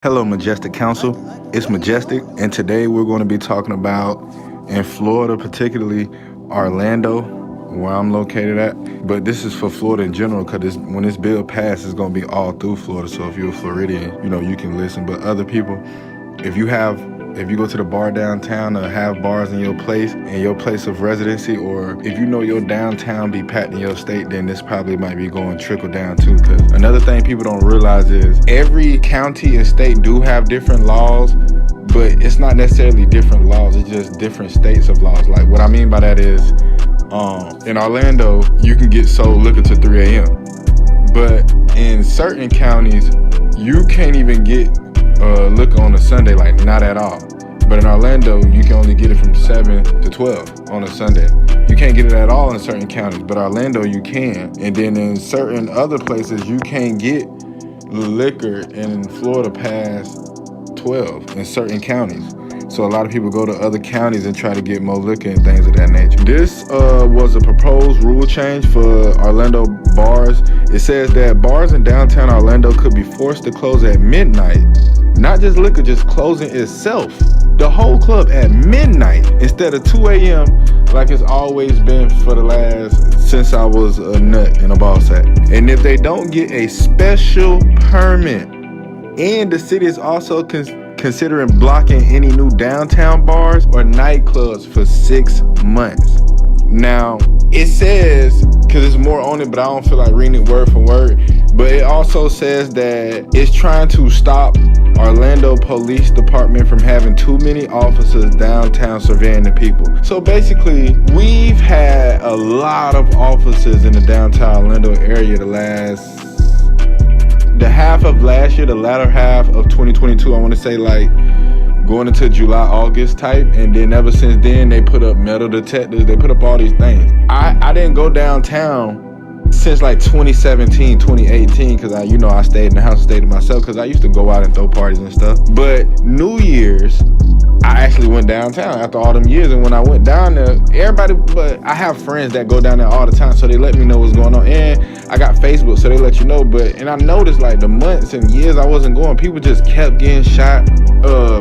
Hello, Majestic Council. It's Majestic, and today we're going to be talking about in Florida, particularly Orlando, where I'm located at. But this is for Florida in general, because when this bill passes, it's going to be all through Florida. So if you're a Floridian, you can listen. But other people, if you go to the bar downtown or have bars in your place of residency, or if you know your downtown be packed in your state, then this probably might be going trickle down too. Because another thing people don't realize is every county and state do have different laws, but it's not necessarily different laws. It's just different states of laws. Like what I mean by that is, in Orlando, you can get sold liquor to 3 a.m. But in certain counties, you can't even get liquor on a Sunday, like not at all. But in Orlando, you can only get it from 7 to 12 on a Sunday. You can't get it at all in certain counties, but Orlando you can. And then in certain other places, you can't get liquor in Florida past 12 in certain counties. So a lot of people go to other counties and try to get more liquor and things of that nature. This was a proposed rule change for Orlando bars. It says that bars in downtown Orlando could be forced to close at midnight. Not just liquor, just closing itself. The whole club at midnight instead of 2 a.m. like it's always been for the last, since I was a nut in a ball sack. And if they don't get a special permit, and the city is also considering blocking any new downtown bars or nightclubs for 6 months. Now, it says, because it's more on it, but I don't feel like reading it word for word, but it also says that it's trying to stop Orlando Police Department from having too many officers downtown surveying the people. So basically, we've had a lot of officers in the downtown Orlando area the half of last year, the latter half of 2022, I want to say like going into July, August type. And then ever since then, they put up metal detectors. They put up all these things. I didn't go downtown since like 2017, 2018, because I stayed in the house and stayed to myself, because I used to go out and throw parties and stuff. But New Year's, I actually went downtown after all them years. And when I went down there, but I have friends that go down there all the time, so they let me know what's going on. And I got Facebook, so they let you know. And I noticed like the months and years I wasn't going, people just kept getting shot,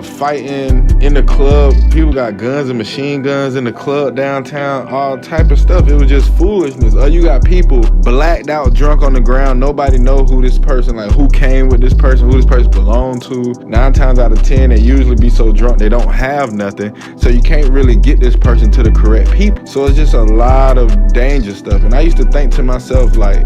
fighting in the club. People got guns and machine guns in the club downtown, all type of stuff. It was just foolishness. You got people blacked out, drunk on the ground. Nobody know who this person, like who came with this person, who this person belonged to. 9 times out of 10, they usually be so drunk they don't have nothing. So you can't really get this person to the correct people. So it's just a lot of danger stuff. And I used to think to myself, like,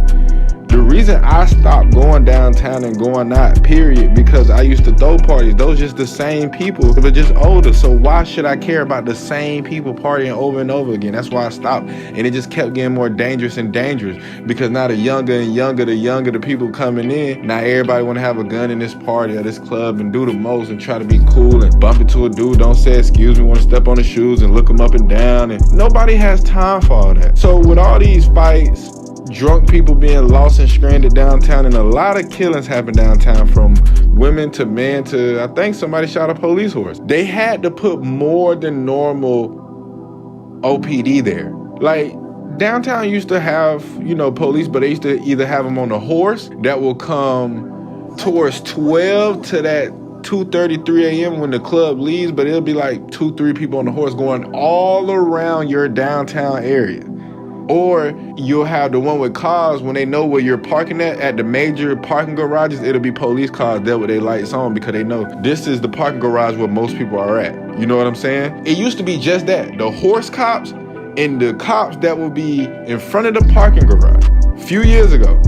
the reason I stopped going downtown and going out, period, because I used to throw parties. Those just the same people, but just older. So why should I care about the same people partying over and over again? That's why I stopped. And it just kept getting more dangerous and dangerous, because now the younger and younger the people coming in, now everybody want to have a gun in this party or this club and do the most and try to be cool and bump into a dude, don't say excuse me, want to step on the shoes and look them up and down. And nobody has time for all that. So with all these fights, drunk people being lost and stranded downtown, and a lot of killings happen downtown, from women to men to, I think somebody shot a police horse. They had to put more than normal OPD there. Like, downtown used to have, police, but they used to either have them on a horse that will come towards 12 to that 2:30, 3 a.m. when the club leaves, but it'll be like 2-3 people on the horse going all around your downtown area. Or you'll have the one with cars, when they know where you're parking at the major parking garages, it'll be police cars there with their lights on, because they know this is the parking garage where most people are at. You know what I'm saying? It used to be just that. The horse cops and the cops that will be in front of the parking garage a few years ago.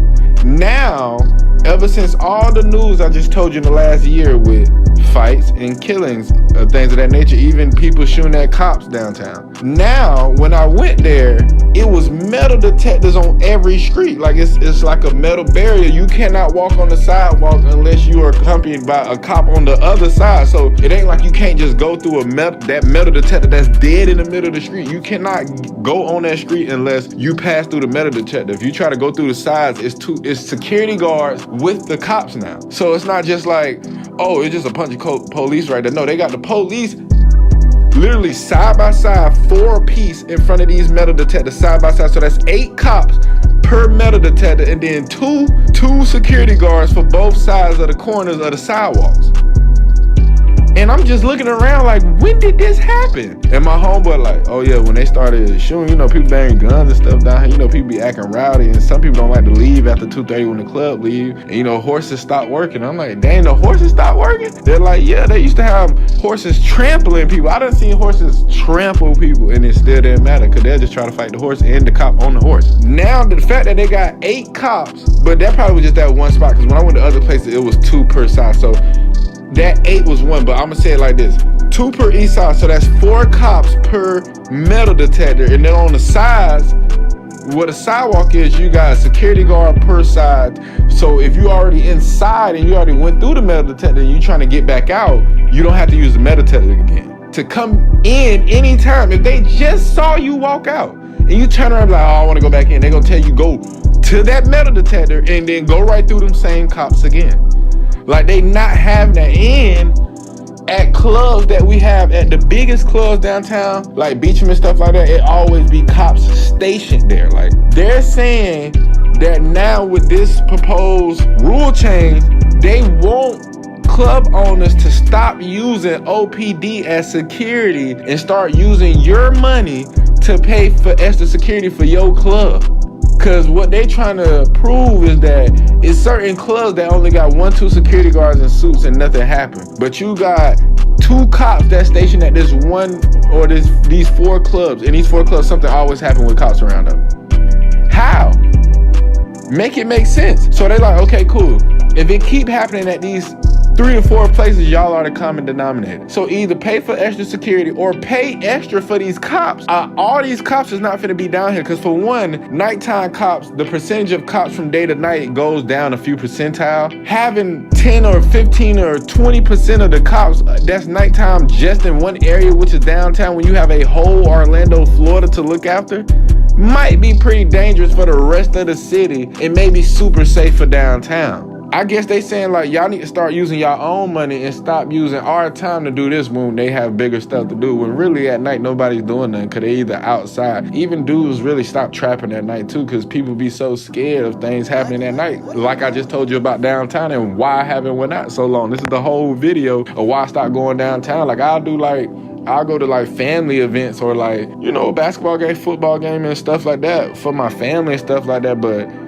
Now, ever since all the news I just told you in the last year with fights and killings, things of that nature, even people shooting at cops downtown. Now, when I went there, it was metal detectors on every street. Like it's like a metal barrier. You cannot walk on the sidewalk unless you are accompanied by a cop on the other side. So it ain't like you can't just go through that metal detector that's dead in the middle of the street. You cannot go on that street unless you pass through the metal detector. If you try to go through the sides, it's security guards with the cops now. So it's not just like, oh, it's just a bunch of police right there. No, they got the police literally side by side, 4 apiece in front of these metal detectors side by side. So that's 8 cops per metal detector, and then two security guards for both sides of the corners of the sidewalks. And I'm just looking around like, when did this happen? And my homeboy like, oh yeah, when they started shooting, you know, people bearing guns and stuff down here, you know, people be acting rowdy, and some people don't like to leave after 2:30 when the club leave. And you know, horses stop working. I'm like, dang, the horses stop working? They're like, yeah, they used to have horses trampling people. I done seen horses trample people, and it still didn't matter, because they'll just try to fight the horse and the cop on the horse. Now, the fact that they got 8 cops, but that probably was just that one spot, because when I went to other places, it was 2 per side. So that 8 was 1, but I'm gonna say it like this: 2 per each side, so that's 4 cops per metal detector. And then on the sides, where the sidewalk is, you got a security guard per side. So if you already inside and you already went through the metal detector and you trying to get back out, you don't have to use the metal detector again. To come in anytime, if they just saw you walk out and you turn around like, oh, I want to go back in, they're gonna tell you go to that metal detector and then go right through them same cops again. Like, they not having that in at clubs that we have, at the biggest clubs downtown, like Beecham and stuff like that. It always be cops stationed there. Like, they're saying that now with this proposed rule change, they want club owners to stop using OPD as security and start using your money to pay for extra security for your club. Cause what they trying to prove is that it's certain clubs that only got 1-2 security guards in suits and nothing happened. But you got 2 cops that stationed at this one or these 4 clubs. In these 4 clubs, something always happened with cops around them. How? Make it make sense. So they like, okay, cool. If it keep happening at these 3 or 4 places, y'all are the common denominator. So either pay for extra security or pay extra for these cops. All these cops is not finna be down here, because for one, nighttime cops, the percentage of cops from day to night goes down a few percentile. Having 10 or 15 or 20% of the cops that's nighttime just in one area, which is downtown, when you have a whole Orlando, Florida to look after, might be pretty dangerous for the rest of the city. It may be super safe for downtown. I guess they saying like, y'all need to start using your own money and stop using our time to do this when they have bigger stuff to do. When really at night, nobody's doing nothing, because they either outside. Even dudes really stop trapping at night too, because people be so scared of things happening at night. Like I just told you about downtown and why I haven't went out so long. This is the whole video of why I stopped going downtown. Like I'll go to like family events or like, you know, basketball game, football game and stuff like that for my family and stuff like that.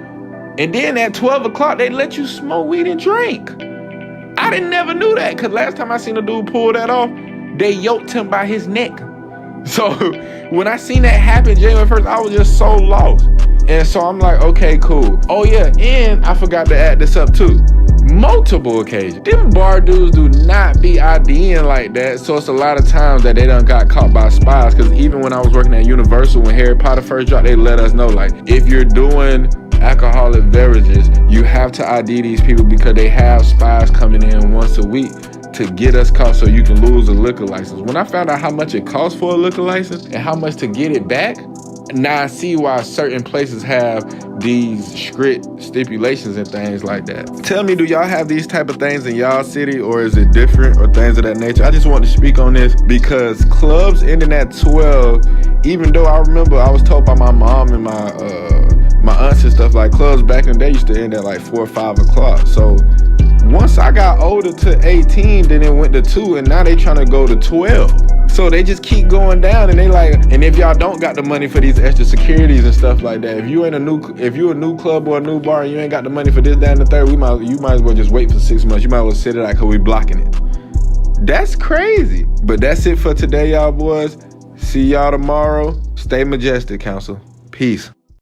And then at 12 o'clock, they let you smoke weed and drink. I didn't never knew that, because last time I seen a dude pull that off, they yoked him by his neck. So when I seen that happen January 1st, I was just so lost. And so I'm like, okay, cool. Oh yeah, and I forgot to add this up too. Multiple occasions. Them bar dudes do not be IDing like that. So it's a lot of times that they done got caught by spies. Because even when I was working at Universal, when Harry Potter first dropped, they let us know, like, if you're doing alcoholic beverages, you have to ID these people, because they have spies coming in once a week to get us caught, so you can lose a liquor license. When I found out how much it costs for a liquor license and how much to get it back, now I see why certain places have these strict stipulations and things like that. Tell me, do y'all have these type of things in y'all city, or is it different, or things of that nature? I just want to speak on this because clubs ending at 12, even though I remember I was told by my mom and my aunts and stuff, like clubs back in the day used to end at like 4 or 5 o'clock. So once I got older to 18, then it went to 2, and now they trying to go to 12. So they just keep going down, and they like, and if y'all don't got the money for these extra securities and stuff like that, if you a new club or a new bar and you ain't got the money for this, that, and the third, you might as well just wait for 6 months. You might as well sit it out, because we blocking it. That's crazy. But that's it for today, y'all boys. See y'all tomorrow. Stay majestic, council. Peace.